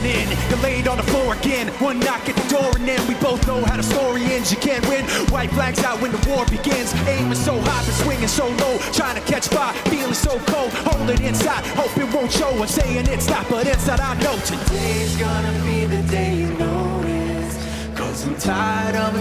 morning. You're laid on the floor again. One knock at the door and then we both know how the story ends. You can't win. White flags out when the war begins. Aiming so high but swinging so low. Trying to catch fire, feeling so cold. Hold it inside, hope it won't show. I'm saying it's not, but inside I know today's gonna be the day you notice. 'Cause I'm tired of